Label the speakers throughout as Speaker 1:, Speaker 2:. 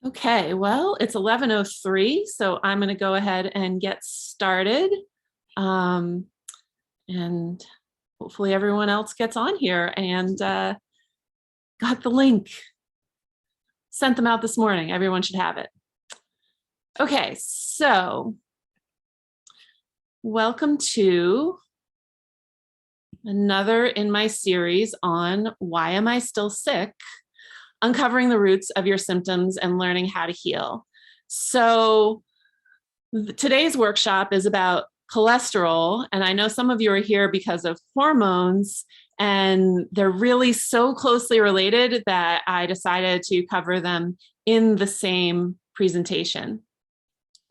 Speaker 1: Okay, well, it's 11:03, so I'm going to go ahead and get started. Um, and hopefully everyone else gets on here and got the link. Sent them out this morning. Everyone should have it. Okay, so welcome to another in my series on Why Am I Still Sick? Uncovering the roots of your symptoms and learning how to heal. So today's workshop is about cholesterol, and I know some of you are here because of hormones, and they're really so closely related that I decided to cover them in the same presentation.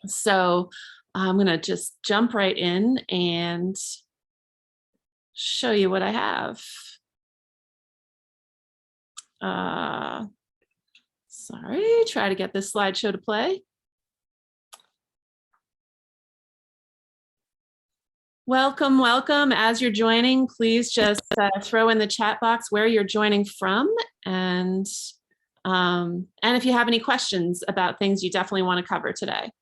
Speaker 1: So I'm going to just jump right in and show you what I have. Sorry, try to get this slideshow to play. Welcome, welcome. As you're joining, please just throw in the chat box where you're joining from. And if you have any questions about things you definitely want to cover today.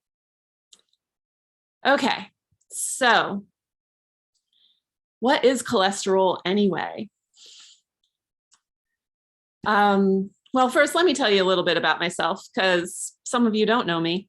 Speaker 1: Okay, so what is cholesterol anyway? Well, first, let me tell you a little bit about myself because some of you don't know me.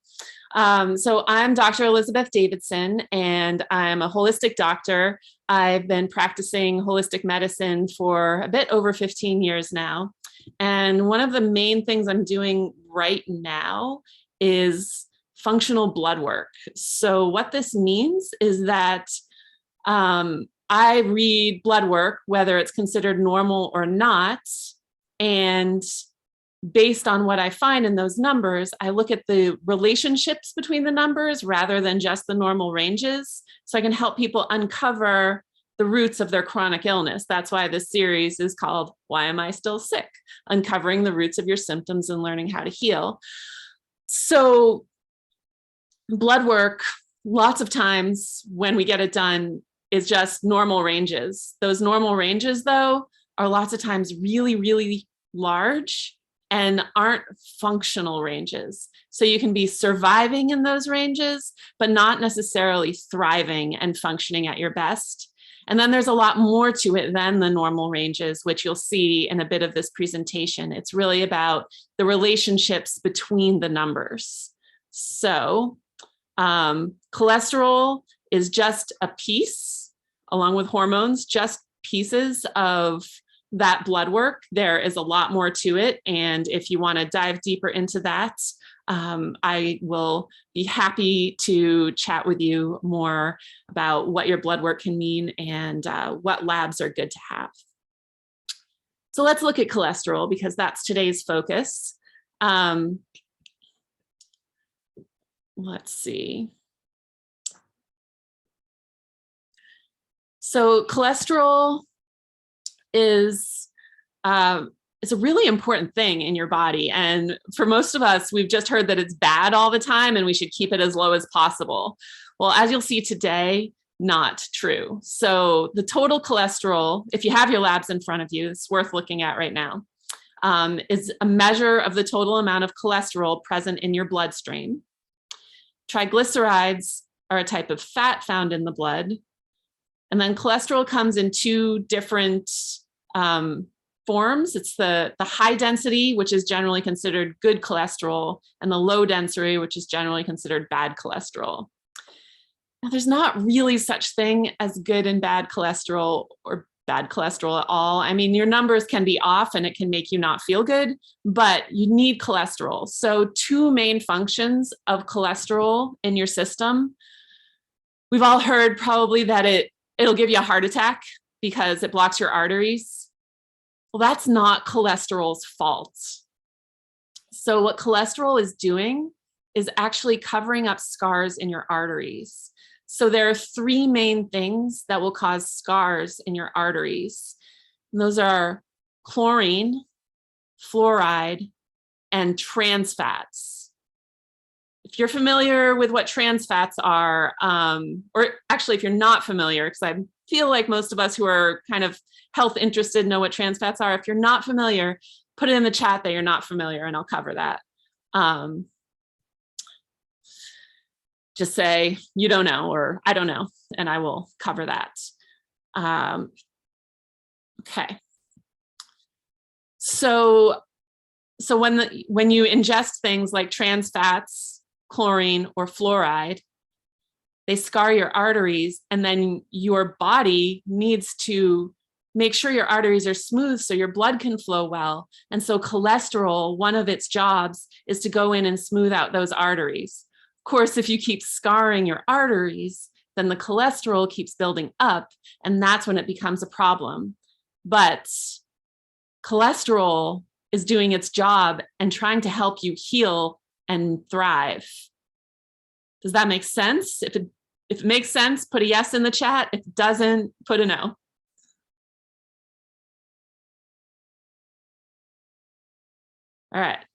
Speaker 1: So I'm Dr. Elizabeth Davidson, and I'm a holistic doctor. I've been practicing holistic medicine for a bit over 15 years now. And one of the main things I'm doing right now is functional blood work. So what this means is that I read blood work, whether it's considered normal or not, and based on what I find in those numbers, I look at the relationships between the numbers rather than just the normal ranges. So I can help people uncover the roots of their chronic illness. That's why this series is called Why Am I Still Sick? Uncovering the roots of your symptoms and learning how to heal. So blood work, lots of times when we get it done, is just normal ranges. Those normal ranges, though, are lots of times really, really large and aren't functional ranges. So you can be surviving in those ranges, but not necessarily thriving and functioning at your best. And then there's a lot more to it than the normal ranges, which you'll see in a bit of this presentation. It's really about the relationships between the numbers. So cholesterol is just a piece, along with hormones, just pieces of that blood work. There is a lot more to it. And if you want to dive deeper into that, I will be happy to chat with you more about what your blood work can mean and what labs are good to have. So let's look at cholesterol because that's today's focus. Let's see. So cholesterol is it's a really important thing in your body. And for most of us, we've just heard that it's bad all the time and we should keep it as low as possible. Well, as you'll see today, not true. So the total cholesterol, if you have your labs in front of you, it's worth looking at right now, is a measure of the total amount of cholesterol present in your bloodstream. Triglycerides are a type of fat found in the blood. And then cholesterol comes in two different forms. It's the high density, which is generally considered good cholesterol, and the low density, which is generally considered bad cholesterol. Now, there's not really such thing as good and bad cholesterol or bad cholesterol at all. I mean, your numbers can be off and it can make you not feel good, but you need cholesterol. So two main functions of cholesterol in your system. We've all heard probably that it'll give you a heart attack because it blocks your arteries. Well, that's not cholesterol's fault. So what cholesterol is doing is actually covering up scars in your arteries. So there are three main things that will cause scars in your arteries. And those are chlorine, fluoride, and trans fats. If you're familiar with what trans fats are, or actually if you're not familiar, because I feel like most of us who are kind of health interested know what trans fats are. If you're not familiar, put it in the chat that you're not familiar and I'll cover that. Um, just say, you don't know, or I don't know, and I will cover that. Okay. So when you ingest things like trans fats, chlorine, or fluoride, they scar your arteries, and then your body needs to make sure your arteries are smooth so your blood can flow well. And so cholesterol, one of its jobs is to go in and smooth out those arteries. Of course, if you keep scarring your arteries, then the cholesterol keeps building up, and that's when it becomes a problem. But cholesterol is doing its job and trying to help you heal and thrive. Does that make sense? If it makes sense, put a yes in the chat. If it doesn't, put a no. All right.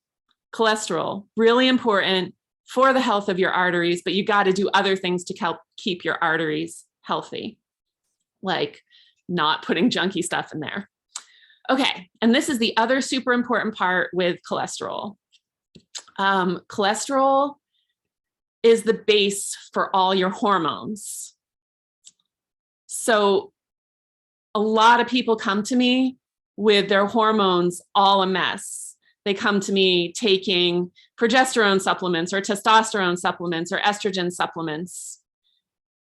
Speaker 1: Cholesterol, really important for the health of your arteries, but you got to do other things to help keep your arteries healthy, like not putting junky stuff in there. Okay, and this is the other super important part with cholesterol. Cholesterol is the base for all your hormones. So a lot of people come to me with their hormones all a mess. They come to me taking progesterone supplements or testosterone supplements or estrogen supplements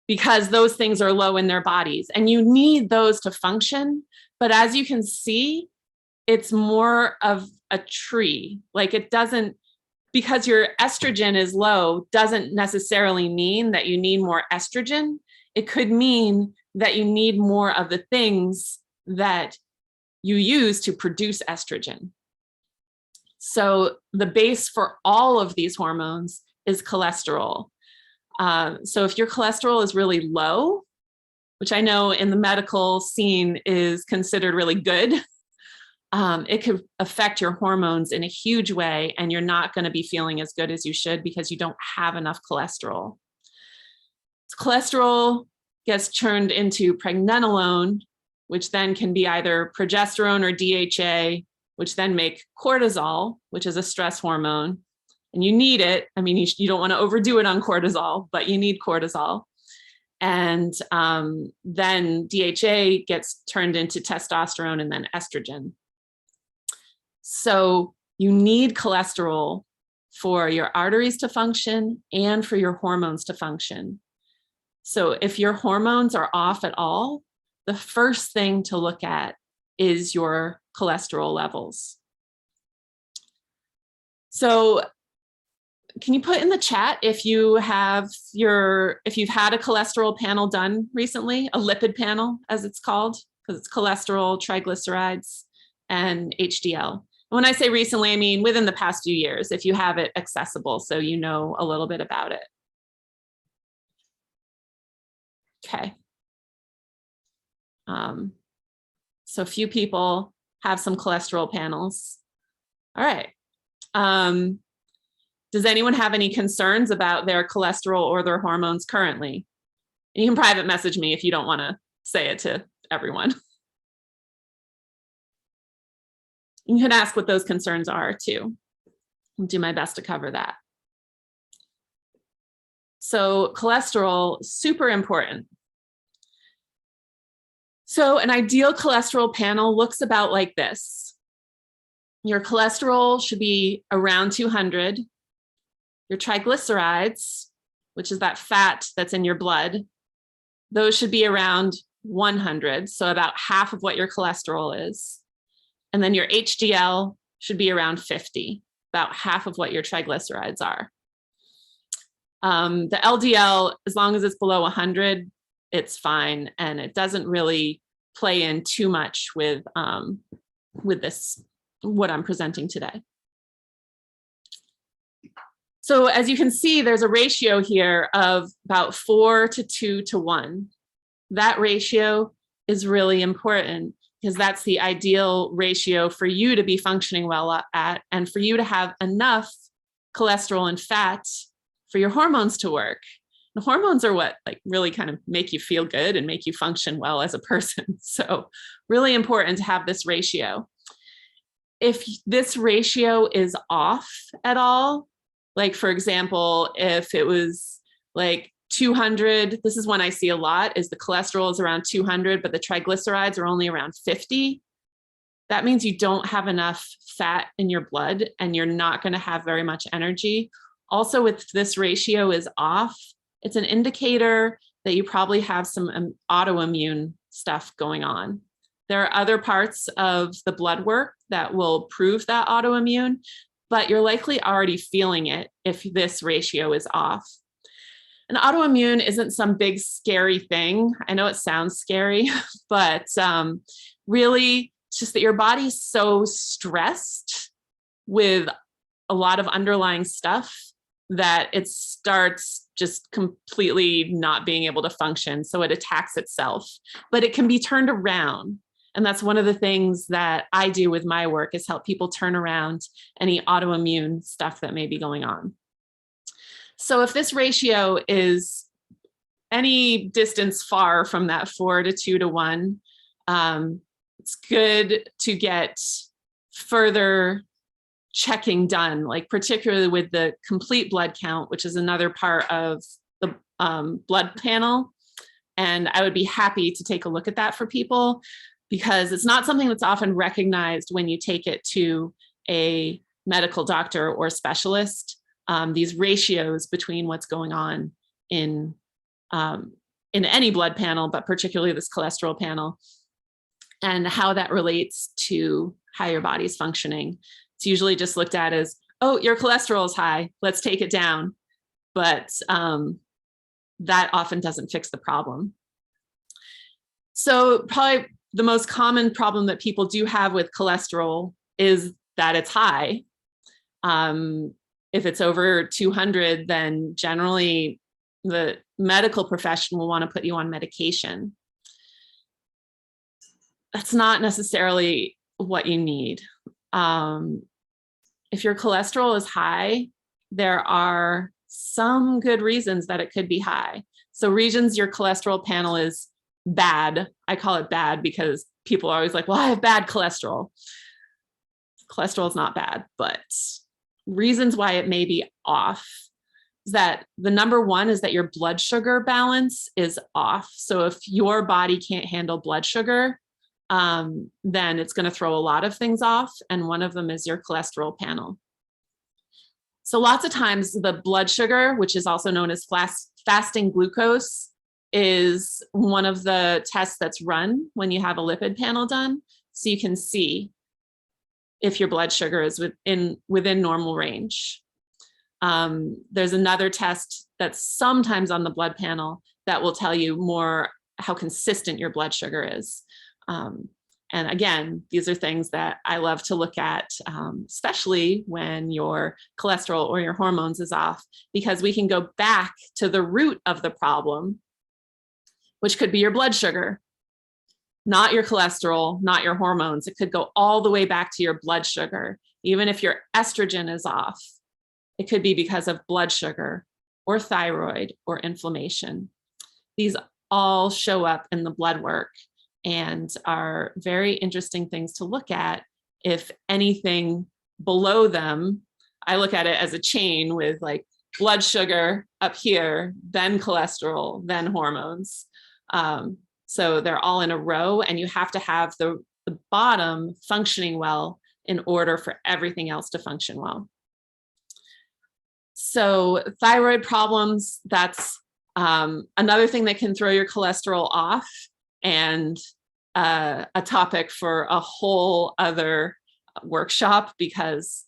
Speaker 1: because those things are low in their bodies, and you need those to function. But as you can see, it's more of a tree. Like, it doesn't, because your estrogen is low, doesn't necessarily mean that you need more estrogen. It could mean that you need more of the things that you use to produce estrogen. So the base for all of these hormones is cholesterol. So if your cholesterol is really low, which I know in the medical scene is considered really good, it could affect your hormones in a huge way, and you're not going to be feeling as good as you should because you don't have enough cholesterol. Cholesterol gets turned into pregnenolone, which then can be either progesterone or DHA, which then make cortisol, which is a stress hormone. And you need it. I mean, you don't want to overdo it on cortisol, but you need cortisol. And then DHA gets turned into testosterone and then estrogen. So you need cholesterol for your arteries to function and for your hormones to function. So if your hormones are off at all, the first thing to look at is your cholesterol levels. So can you put in the chat if you've had a cholesterol panel done recently, a lipid panel as it's called, because it's cholesterol, triglycerides, and HDL. When I say recently, I mean within the past few years, if you have it accessible, so you know a little bit about it. Okay. So a few people have some cholesterol panels. All right. Does anyone have any concerns about their cholesterol or their hormones currently? And you can private message me if you don't want to say it to everyone. You can ask what those concerns are too. I'll do my best to cover that. So cholesterol, super important. So an ideal cholesterol panel looks about like this. Your cholesterol should be around 200. Your triglycerides, which is that fat that's in your blood, those should be around 100, so about half of what your cholesterol is. And then your HDL should be around 50, about half of what your triglycerides are. The LDL, as long as it's below 100, it's fine, and it doesn't really play in too much with this, what I'm presenting today. So as you can see, there's a ratio here of about 4 to 2 to 1. That ratio is really important because that's the ideal ratio for you to be functioning well at, and for you to have enough cholesterol and fat for your hormones to work. The hormones are what really kind of make you feel good and make you function well as a person. So really important to have this ratio. if this ratio is off at all, like for example, if it was like 200, this is one I see a lot, is the cholesterol is around 200, but the triglycerides are only around 50. That means you don't have enough fat in your blood and you're not going to have very much energy. Also, if this ratio is off, it's an indicator that you probably have some autoimmune stuff going on. There are other parts of the blood work that will prove that autoimmune, but you're likely already feeling it if this ratio is off. And autoimmune isn't some big scary thing. I know it sounds scary, but really it's just that your body's so stressed with a lot of underlying stuff that it starts just completely not being able to function. So it attacks itself, but it can be turned around. And that's one of the things that I do with my work, is help people turn around any autoimmune stuff that may be going on. So if this ratio is any distance far from that 4 to 2 to 1, it's good to get further checking done, like particularly with the complete blood count, which is another part of the blood panel. And I would be happy to take a look at that for people, because it's not something that's often recognized when you take it to a medical doctor or specialist. These ratios between what's going on in any blood panel, but particularly this cholesterol panel, and how that relates to how your body's functioning. It's usually just looked at as, oh, your cholesterol is high, let's take it down. But that often doesn't fix the problem. So probably the most common problem that people do have with cholesterol is that it's high. If it's over 200, then generally the medical profession will want to put you on medication. That's not necessarily what you need. If your cholesterol is high, there are some good reasons that it could be high. So regions your cholesterol panel is bad. I call it bad because people are always like, well, I have bad cholesterol. Cholesterol is not bad, but reasons why it may be off is that the number one is that your blood sugar balance is off. So if your body can't handle blood sugar, then it's going to throw a lot of things off. And one of them is your cholesterol panel. So lots of times the blood sugar, which is also known as fasting glucose, is one of the tests that's run when you have a lipid panel done. So you can see if your blood sugar is within normal range. There's another test that's sometimes on the blood panel that will tell you more how consistent your blood sugar is. And again, these are things that I love to look at, especially when your cholesterol or your hormones is off, because we can go back to the root of the problem, which could be your blood sugar, not your cholesterol, not your hormones. It could go all the way back to your blood sugar. Even if your estrogen is off, it could be because of blood sugar or thyroid or inflammation. These all show up in the blood work and are very interesting things to look at. If anything below them, I look at it as a chain with like blood sugar up here, then cholesterol, then hormones. So they're all in a row, and you have to have the bottom functioning well in order for everything else to function well. So thyroid problems, that's another thing that can throw your cholesterol off, and a topic for a whole other workshop, because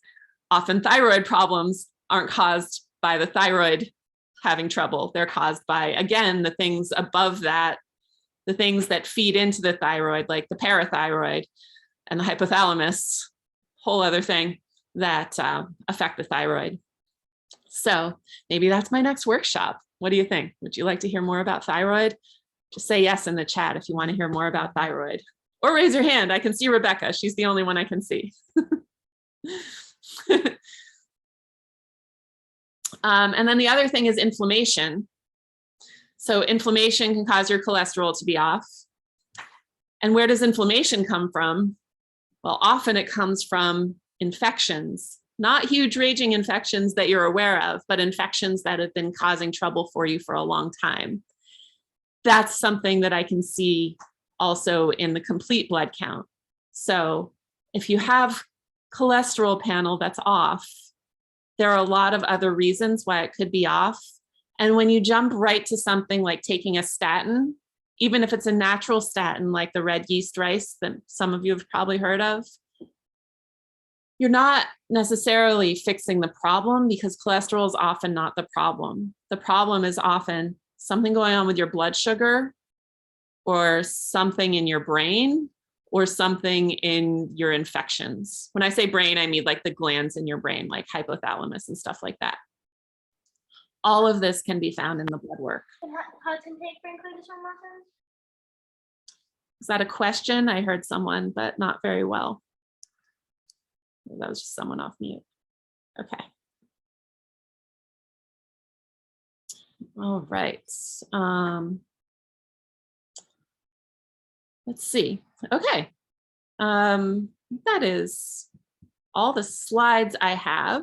Speaker 1: often thyroid problems aren't caused by the thyroid having trouble. They're caused by, again, the things above that, the things that feed into the thyroid, like the parathyroid and the hypothalamus, whole other thing that affect the thyroid. So maybe that's my next workshop. What do you think? Would you like to hear more about thyroid? Just say yes in the chat if you want to hear more about thyroid, or raise your hand. I can see Rebecca. She's the only one I can see. And then the other thing is inflammation. So inflammation can cause your cholesterol to be off. And where does inflammation come from? Well, often it comes from infections, not huge raging infections that you're aware of, but infections that have been causing trouble for you for a long time. That's something that I can see also in the complete blood count. So if you have cholesterol panel that's off, there are a lot of other reasons why it could be off. And when you jump right to something like taking a statin, even if it's a natural statin like the red yeast rice that some of you have probably heard of, you're not necessarily fixing the problem, because cholesterol is often not the problem. The problem is often something going on with your blood sugar, or something in your brain, or something in your infections. When I say brain, I mean like the glands in your brain, like hypothalamus and stuff like that. All of this can be found in the blood work.
Speaker 2: How's intake for included hormones?
Speaker 1: Is that a question? I heard someone, but not very well. That was just someone off mute. Okay. All right. Let's see. Okay. That is all the slides I have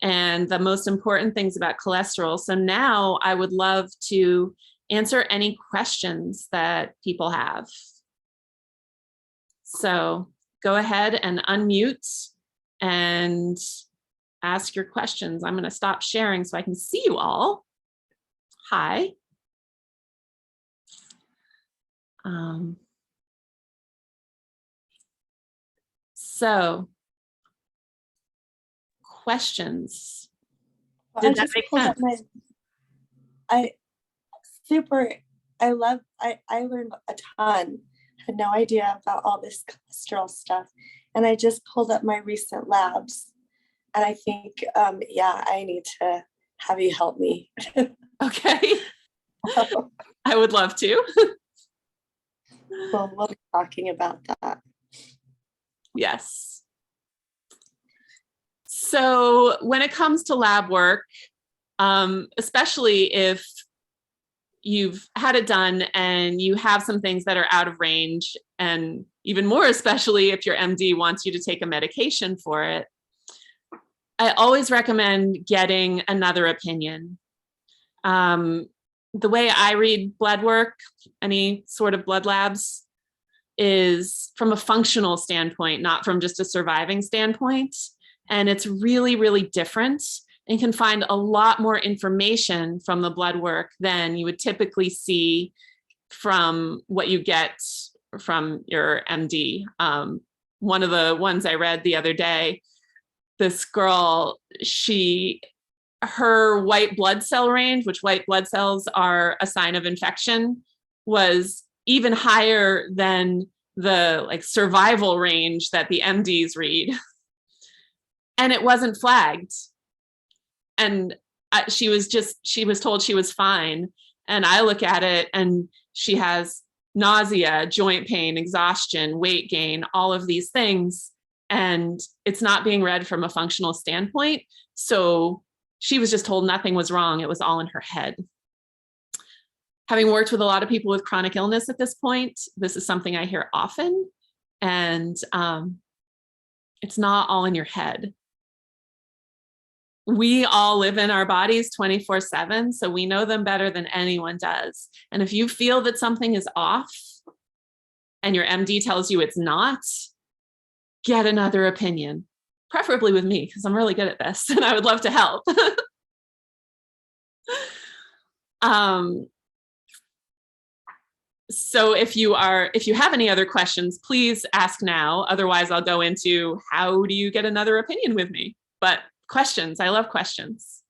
Speaker 1: and the most important things about cholesterol. So now I would love to answer any questions that people have. So go ahead and unmute and ask your questions. I'm going to stop sharing so I can see you all. Hi. So questions. Did that make sense?
Speaker 3: I learned a ton. Had no idea about all this cholesterol stuff. And I just pulled up my recent labs. And I think, yeah, I need to have you help me.
Speaker 1: Okay. I would love to.
Speaker 3: Well, we'll be talking about that.
Speaker 1: Yes. So when it comes to lab work, especially if you've had it done and you have some things that are out of range, and even more especially if your MD wants you to take a medication for it, I always recommend getting another opinion. The way I read blood work, any sort of blood labs, is from a functional standpoint, not from just a surviving standpoint. And it's really, really different, and can find a lot more information from the blood work than you would typically see from what you get from your MD. One of the ones I read the other day, this girl, her white blood cell range, which white blood cells are a sign of infection, was even higher than the survival range that the MDs read. And it wasn't flagged. And she was told she was fine. And I look at it and she has nausea, joint pain, exhaustion, weight gain, all of these things. And it's not being read from a functional standpoint. So she was just told nothing was wrong. It was all in her head. Having worked with a lot of people with chronic illness at this point, this is something I hear often. And it's not all in your head. We all live in our bodies 24/7, so we know them better than anyone does. And if you feel that something is off and your MD tells you it's not, get another opinion, preferably with me, because I'm really good at this and I would love to help. So if you have any other questions, please ask now. Otherwise, I'll go into how do you get another opinion with me? But questions, I love questions.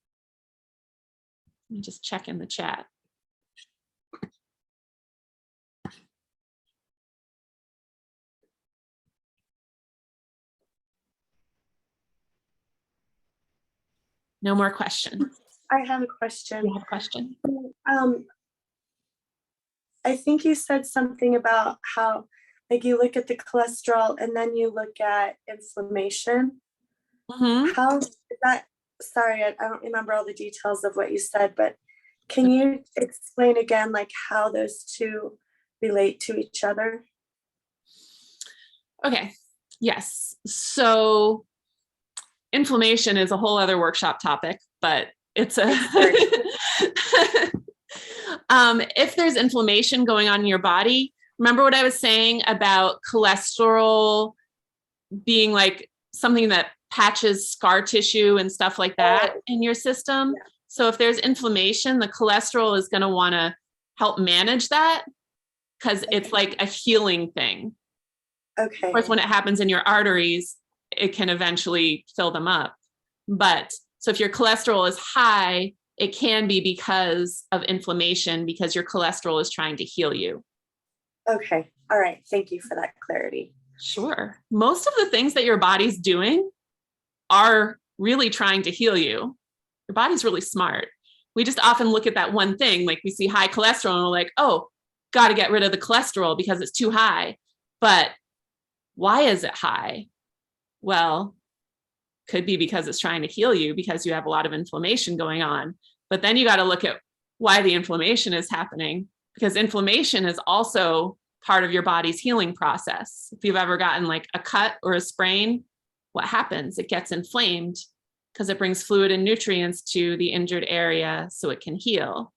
Speaker 1: Let me just check in the chat. No more questions.
Speaker 3: I have a question.
Speaker 1: You have a question?
Speaker 3: I think you said something about how you look at the cholesterol and then you look at inflammation.
Speaker 1: Mm-hmm.
Speaker 3: How is that? Sorry, I don't remember all the details of what you said, but can you explain again how those two relate to each other?
Speaker 1: Okay. Yes. So inflammation is a whole other workshop topic, but it's a if there's inflammation going on in your body, remember what I was saying about cholesterol being like something that patches scar tissue and stuff like that in your system.
Speaker 3: Yeah.
Speaker 1: So if there's inflammation, the cholesterol is going to want to help manage that because it's like a healing thing.
Speaker 3: Okay.
Speaker 1: Of course, when it happens in your arteries, it can eventually fill them up. But so if your cholesterol is high, it can be because of inflammation because your cholesterol is trying to heal you.
Speaker 3: Okay. All right. Thank you for that clarity.
Speaker 1: Sure. Most of the things that your body's doing are really trying to heal you. Your body's really smart. We just often look at that one thing, like we see high cholesterol and we're like, oh, got to get rid of the cholesterol because it's too high. But why is it high? Well, could be because it's trying to heal you because you have a lot of inflammation going on. But then you got to look at why the inflammation is happening, because inflammation is also part of your body's healing process. If you've ever gotten like a cut or a sprain, what happens? It gets inflamed because it brings fluid and nutrients to the injured area so it can heal.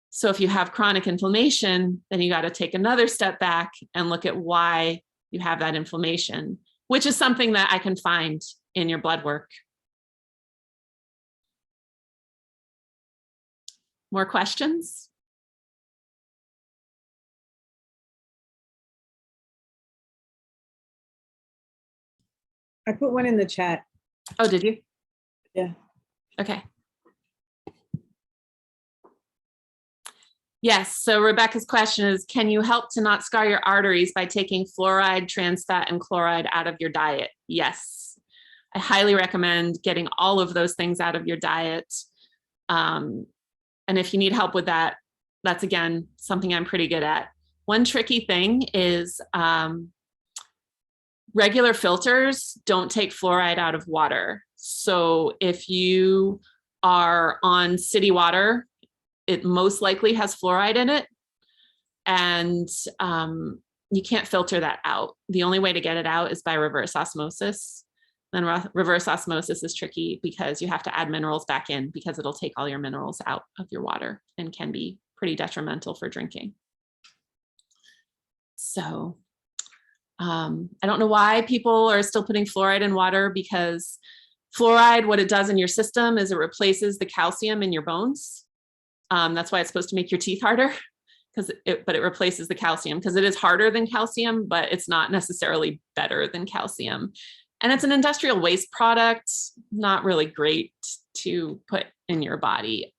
Speaker 1: So if you have chronic inflammation, then you got to take another step back and look at why you have that inflammation, which is something that I can find in your blood work. More questions?
Speaker 4: I put one in the chat.
Speaker 1: Oh, did you?
Speaker 4: Yeah.
Speaker 1: Okay. Yes, so Rebecca's question is, can you help to not scar your arteries by taking fluoride, trans fat, and chloride out of your diet? Yes, I highly recommend getting all of those things out of your diet. And if you need help with that, that's again, something I'm pretty good at. One tricky thing is regular filters don't take fluoride out of water. So if you are on city water, it most likely has fluoride in it. And you can't filter that out. The only way to get it out is by reverse osmosis. And reverse osmosis is tricky because you have to add minerals back in because it'll take all your minerals out of your water and can be pretty detrimental for drinking. So I don't know why people are still putting fluoride in water, because fluoride, what it does in your system is it replaces the calcium in your bones. That's why it's supposed to make your teeth harder, but it replaces the calcium because it is harder than calcium, but it's not necessarily better than calcium. And it's an industrial waste product, not really great to put in your body.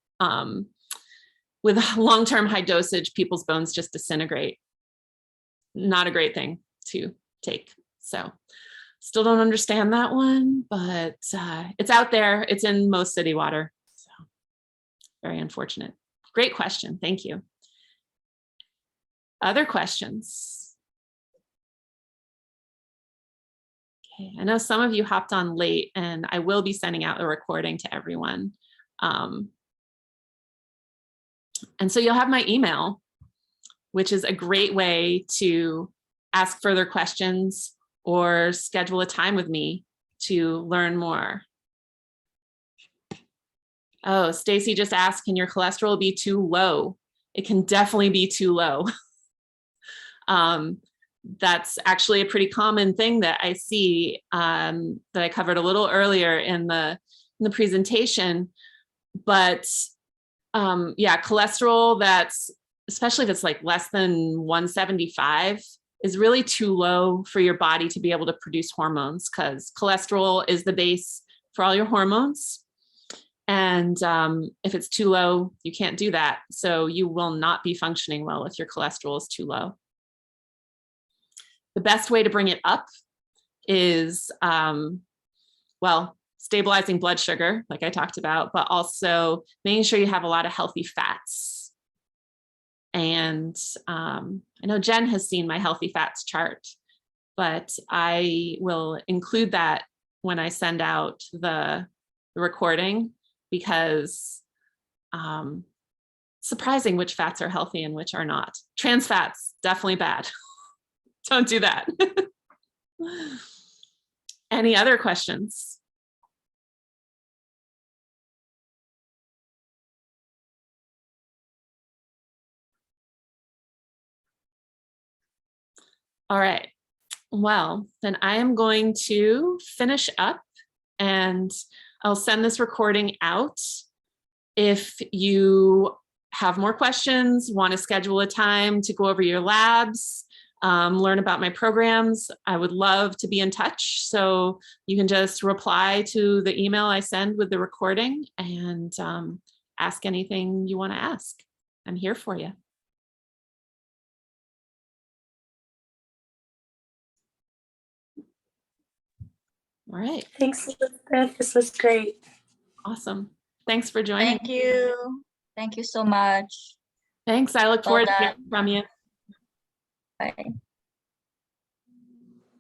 Speaker 1: With long-term high dosage, people's bones just disintegrate. Not a great thing to take. So still don't understand that one, but it's out there. It's in most city water. So very unfortunate. Great question. Thank you. Other questions? Okay, I know some of you hopped on late, and I will be sending out a recording to everyone. And so you'll have my email, which is a great way to ask further questions or schedule a time with me to learn more. Oh, Stacy just asked, can your cholesterol be too low? It can definitely be too low. That's actually a pretty common thing that I see, that I covered a little earlier in the presentation. But yeah, cholesterol that's, especially if it's like less than 175, is really too low for your body to be able to produce hormones, because cholesterol is the base for all your hormones. And if it's too low, you can't do that. So you will not be functioning well if your cholesterol is too low. The best way to bring it up is, well, stabilizing blood sugar, like I talked about, but also making sure you have a lot of healthy fats. And I know Jen has seen my healthy fats chart, but I will include that when I send out the recording, because surprising which fats are healthy and which are not. Trans fats, definitely bad. Don't do that. Any other questions? All right. Well, then I am going to finish up and I'll send this recording out. If you have more questions, want to schedule a time to go over your labs, learn about my programs, I would love to be in touch. So you can just reply to the email I send with the recording and ask anything you want to ask. I'm here for you. All right.
Speaker 3: Thanks, Elizabeth. This was great.
Speaker 1: Awesome. Thanks for joining.
Speaker 5: Thank you. Thank you so much.
Speaker 1: Thanks. I look
Speaker 5: Well
Speaker 1: forward to
Speaker 5: done.
Speaker 1: hearing from you.
Speaker 5: Bye.